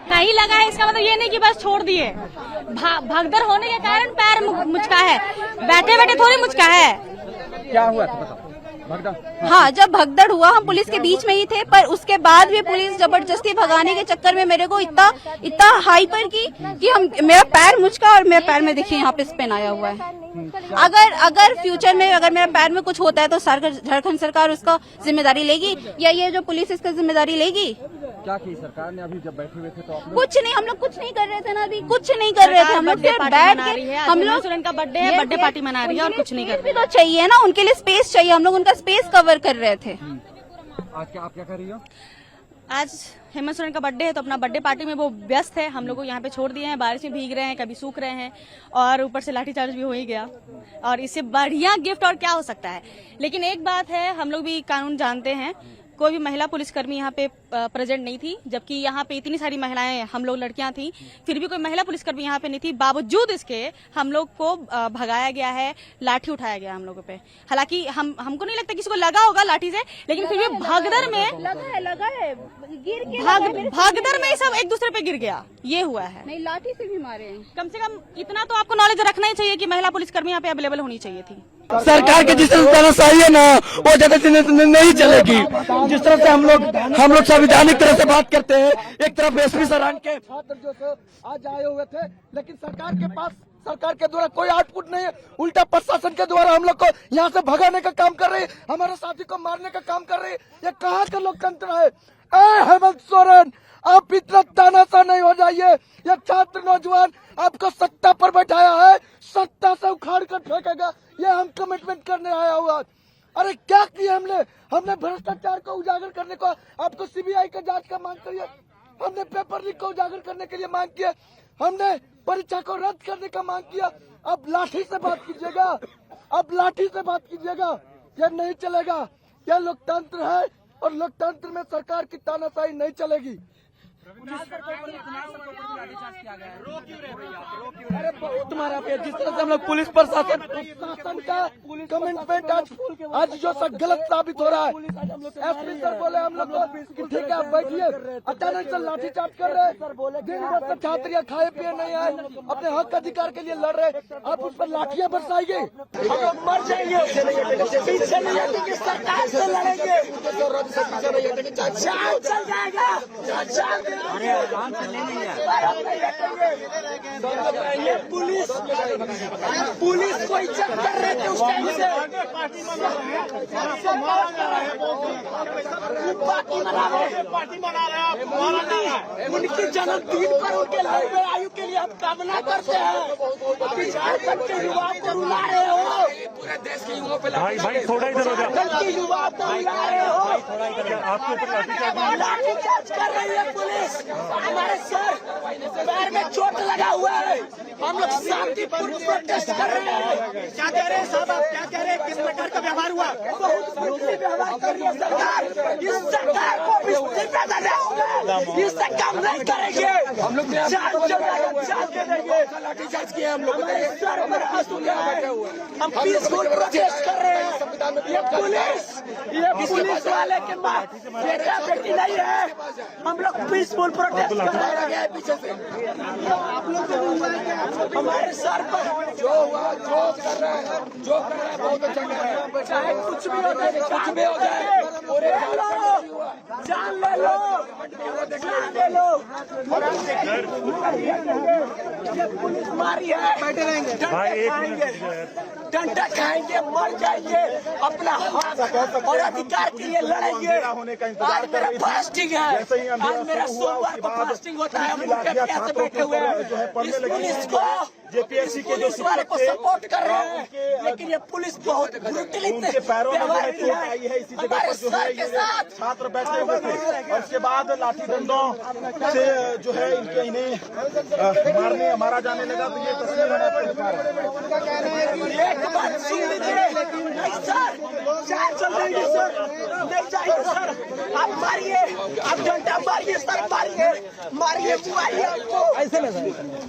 कहीं लगा है, इसका मतलब ये नहीं कि बस छोड़ दिए। भगदड़ होने के कारण पैर मुचका है, बैठे बैठे थोड़ी मुचका है। क्या हुआ था बताओ? हाँ, जब भगदड़ हुआ हम पुलिस के बीच में ही थे, पर उसके बाद भी पुलिस जबरदस्ती भगाने के चक्कर में मेरे को इतना हाइपर की कि मेरा पैर मुचका और मेरे पैर में देखिए यहाँ पे स्पेन आया हुआ है। अगर फ्यूचर में अगर मेरे पैर में कुछ होता है तो झारखंड सरकार उसका जिम्मेदारी लेगी या ये जो पुलिस इसका जिम्मेदारी लेगी? क्या की सरकार ने अभी जब बैठे हुए थे तो कुछ नहीं, हम लोग कुछ नहीं कर रहे थे ना, अभी कुछ नहीं कर रहे थे। हम लोग सिर्फ बैठ के हम लोग का बर्थडे है, बर्थडे पार्टी मना रही है और कुछ नहीं कर रही। तो चाहिए ना, उनके लिए स्पेस चाहिए, हम लोग उनका स्पेस कवर कर रहे थे। आज आप क्या कर रही हो? आज हेमंत सोरेन का बर्थडे है तो अपना बर्थडे पार्टी में वो व्यस्त है। हम लोग को यहाँ पे छोड़ दिए हैं, बारिश में भीग रहे हैं, कभी सूख रहे हैं और ऊपर से लाठीचार्ज भी हो ही गया। और इससे बढ़िया गिफ्ट और क्या हो सकता है। लेकिन एक बात है, हम लोग भी कानून जानते हैं, कोई भी महिला पुलिसकर्मी यहाँ पे प्रेजेंट नहीं थी, जबकि यहाँ पे इतनी सारी महिलाएं, हम लोग लड़कियां थी, फिर भी कोई महिला पुलिसकर्मी यहाँ पे नहीं थी। बावजूद इसके हम लोग को भगाया गया है, लाठी उठाया गया हम लोगों पे। हालांकि हमको नहीं लगता किसी को लगा होगा लाठी से, लेकिन फिर भी भगदड़ में लगा है भगदड़ में सब एक दूसरे पे गिर गया, ये हुआ है। नहीं, लाठी से भी मारे हैं। कम से कम इतना तो आपको नॉलेज रखना ही चाहिए कि महिला पुलिसकर्मी यहाँ पे अवेलेबल होनी चाहिए थी। सरकार के जिस तरह से सही है ना, वो ज्यादा नहीं चलेगी। जिस तरह से हम लोग संवैधानिक तरह से बात करते हैं, एक तरफ एसपी सरान के छात्र जो आज आए हुए थे, लेकिन सरकार के द्वारा कोई आउटपुट नहीं है। उल्टा प्रशासन के द्वारा हम लोग को यहाँ से भगाने का काम कर रही है, हमारे साथी को मारने का काम कर रही है। ये कहाँ का लोकतंत्र है? हेमंत सोरेन, आप इतना तानाशाह नहीं हो जाइए। ये छात्र नौजवान आपको सत्ता पर बैठाया है, सत्ता से उखाड़ कर फेंकेगा, ये हम कमिटमेंट करने आया हुआ। अरे क्या किया हमने भ्रष्टाचार को उजागर करने को आपको सीबीआई का जांच का मांग करिए, हमने पेपर लीक को उजागर करने के लिए मांग किया, हमने परीक्षा को रद्द करने का मांग किया। अब लाठी से बात कीजिएगा, यह नहीं चलेगा। यह लोकतंत्र है और लोकतंत्र में सरकार की तानाशाही नहीं चलेगी। अरे तुम्हारा जिस तरह से हम लोग पुलिस प्रशासन का कमिटमेंट आज जो सब गलत साबित हो रहा है। एसपी सर बोले हम लोग को कि ठीक है आप बैठिए, अचानक से लाठीचार्ज कर रहे हैं। दिन भर से छात्र यहाँ खाए पिए नहीं आए, अपने हक अधिकार के लिए लड़ रहे, आप उस पर लाठियां बरसाइए। हम लोग मर जाएंगे, पीछे नहीं हटेंगे, सरकार से लड़ेंगे, चल जाएगा। ये पुलिस को इज्जत कर रहे थे उस टाइम से। पार्टी मना रहे हैं, उनकी जन्मदिन पर उनके लंबे आयु के लिए हम कामना करते हैं। झारखंड के युवाओं को रुला रहे हो, पूरे देश के युवाओं पे भाई थोड़ा इधर हो जाओ, युवाओं को रुला रहे हो, आपके ऊपर लाठीचार्ज कर रही है पुलिस। हमारे सर पैर में चोट लगा हुआ है, हम लोग शांतिपूर्ण प्रोटेस्ट कर रहे हैं। क्या कह रहे हैं साहब, आप क्या कह रहे हैं? किस प्रकार का व्यवहार हुआ? बहुत व्यवहार कर रही है सरकार। इस सरकार को इससे कम नहीं करेंगे, हम लोग लाठीचार्ज किया हम लोग। हम पीसफुल प्रोटेस्ट कर रहे हैं। ये पुलिस वाले के पास बेटा बेटी नहीं है, हम लोग पीसफुल प्रोटेस्ट कर रहे हैं। पीछे से हमारे सर पर जो हुआ, जो कर रहे हैं बहुत अच्छा कर रहे हैं। चाहे कुछ भी हो जाए, जान ले लो। पुलिस मारी है, बैठे रहेंगे, डंडा खाएंगे, मर जाएंगे, अपना हक और अधिकार के लिए लड़ेंगे। आज मेरा फास्टिंग है, आज मेरा सोमवार को फास्टिंग होता है, हम लोग प्यासे बैठे हुए हैं। इस पुलिस को जेपीएससी के जो शिक्षक थे सपोर्ट कर रहे हैं, लेकिन ये पुलिस बहुत उनके पैरों में जो है चोट आई है। इसी जगह पर जो है ये छात्र बैठे हुए थे और उसके बाद लाठी डंडों से जो है इन्हें मारा जाने लगा। तो ये तस्वीर हम आपको दिखा रहे हैं। एक बात सुन लीजिए, नहीं सर, चाय चल रही है सर, नहीं चाहिए सर, आप मारिए, आप घंटा मारिए सर, मारिए, मारिए, मुआइए हमको,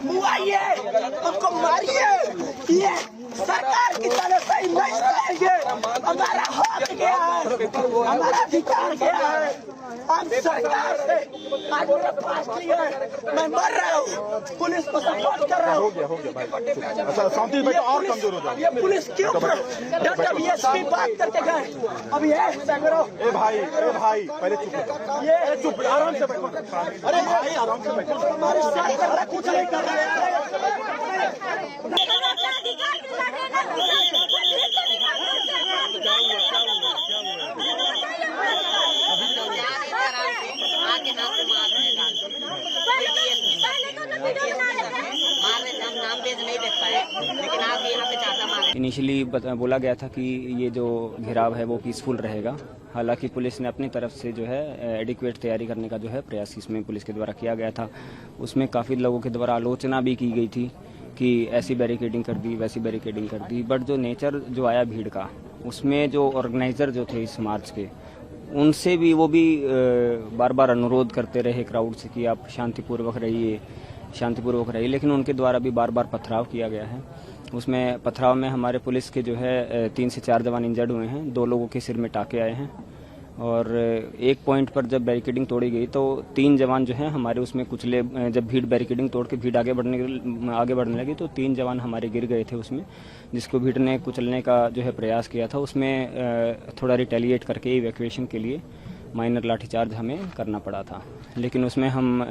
मुआइए हमको, मारिए। ये सरकार की तरफ से ही नहीं करेंगे, हमारा हक गया है, हमारा अधिकार गया है। हम सरकार से आज मेरा पास लिया है, मैं मर रहा हूँ, पुलिस को सपोर्ट कर रहा हूँ। अच्छा शांति बेटा और कमजोर हो जाए। ये पुलिस क्यों डॉक्टर बीएसपी बात करके गए? अब ये ए भाई पहले चुप आराम से बैठो। अरे भाई आराम से बैठो। हमारे सरकार कुछ नहीं कर रहे हैं। इनिशियली बोला गया था कि ये जो घेराव है वो पीसफुल रहेगा। हालांकि पुलिस ने अपनी तरफ से जो है एडिक्वेट तैयारी करने का जो है प्रयास इसमें पुलिस के द्वारा किया गया था। उसमें काफ़ी लोगों के द्वारा आलोचना भी की गई थी कि ऐसी बैरिकेडिंग कर दी, वैसी बैरिकेडिंग कर दी। बट जो नेचर जो आया भीड़ का, उसमें जो ऑर्गेनाइजर जो थे इस मार्च के, उनसे भी वो भी बार बार अनुरोध करते रहे क्राउड से कि आप शांतिपूर्वक रहिए, लेकिन उनके द्वारा भी बार बार पथराव किया गया है। उसमें पथराव में हमारे पुलिस के जो है 3 से 4 जवान इंजर्ड हुए हैं, 2 लोगों के सिर में टाके आए हैं। और एक पॉइंट पर जब बैरिकेडिंग तोड़ी गई तो 3 जवान जो हैं हमारे उसमें कुचले, जब भीड़ बैरिकेडिंग तोड़ के भीड़ आगे बढ़ने लगी तो 3 जवान हमारे गिर गए थे उसमें, जिसको भीड़ ने कुचलने का जो है प्रयास किया था। उसमें थोड़ा रिटेलिएट करके इवैक्यूएशन के लिए माइनर लाठीचार्ज हमें करना पड़ा था, लेकिन उसमें हम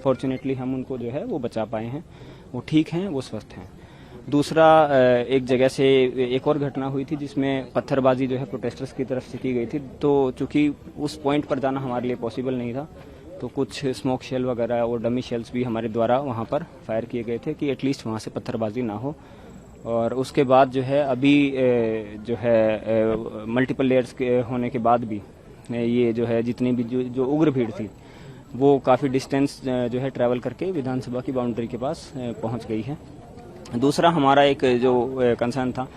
फॉर्चुनेटली हम उनको जो है वो बचा पाए हैं, वो ठीक हैं, वो स्वस्थ हैं। दूसरा, एक जगह से एक और घटना हुई थी जिसमें पत्थरबाजी जो है प्रोटेस्टर्स की तरफ से की गई थी। तो चूंकि उस पॉइंट पर जाना हमारे लिए पॉसिबल नहीं था, तो कुछ स्मोक शेल वगैरह और डमी शेल्स भी हमारे द्वारा वहां पर फायर किए गए थे कि एटलीस्ट वहां से पत्थरबाजी ना हो। और उसके बाद जो है अभी जो है मल्टीपल लेयर्स के होने के बाद भी ये जो है जितनी भी जो उग्र भीड़ थी वो काफ़ी डिस्टेंस जो है ट्रैवल करके विधानसभा की बाउंड्री के पास पहुंच गई है। दूसरा हमारा एक जो कंसर्न था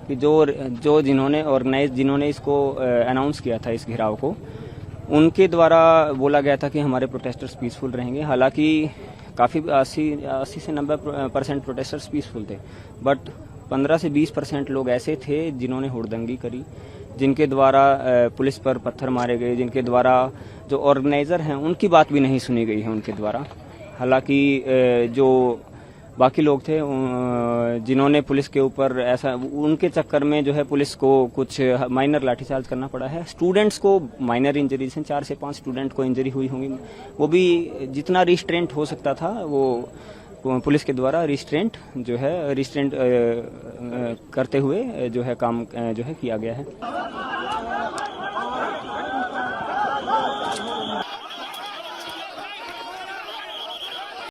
कि जो जिन्होंने इसको अनाउंस किया था इस घेराव को, उनके द्वारा बोला गया था कि हमारे प्रोटेस्टर्स पीसफुल रहेंगे। हालांकि काफ़ी 80 से 90% प्रोटेस्टर्स पीसफुल थे, बट 15 से 20% लोग ऐसे थे जिन्होंने हुड़दंगी करी, जिनके द्वारा पुलिस पर पत्थर मारे गए, जिनके द्वारा जो ऑर्गेनाइजर हैं उनकी बात भी नहीं सुनी गई है उनके द्वारा। हालांकि जो बाकी लोग थे जिन्होंने पुलिस के ऊपर ऐसा, उनके चक्कर में जो है पुलिस को कुछ माइनर लाठीचार्ज करना पड़ा है। स्टूडेंट्स को माइनर इंजरीज हैं, 4 से 5 स्टूडेंट को इंजरी हुई होंगी, वो भी जितना रिस्ट्रेंट हो सकता था वो पुलिस के द्वारा रिस्ट्रेंट करते हुए जो है काम जो है किया गया है।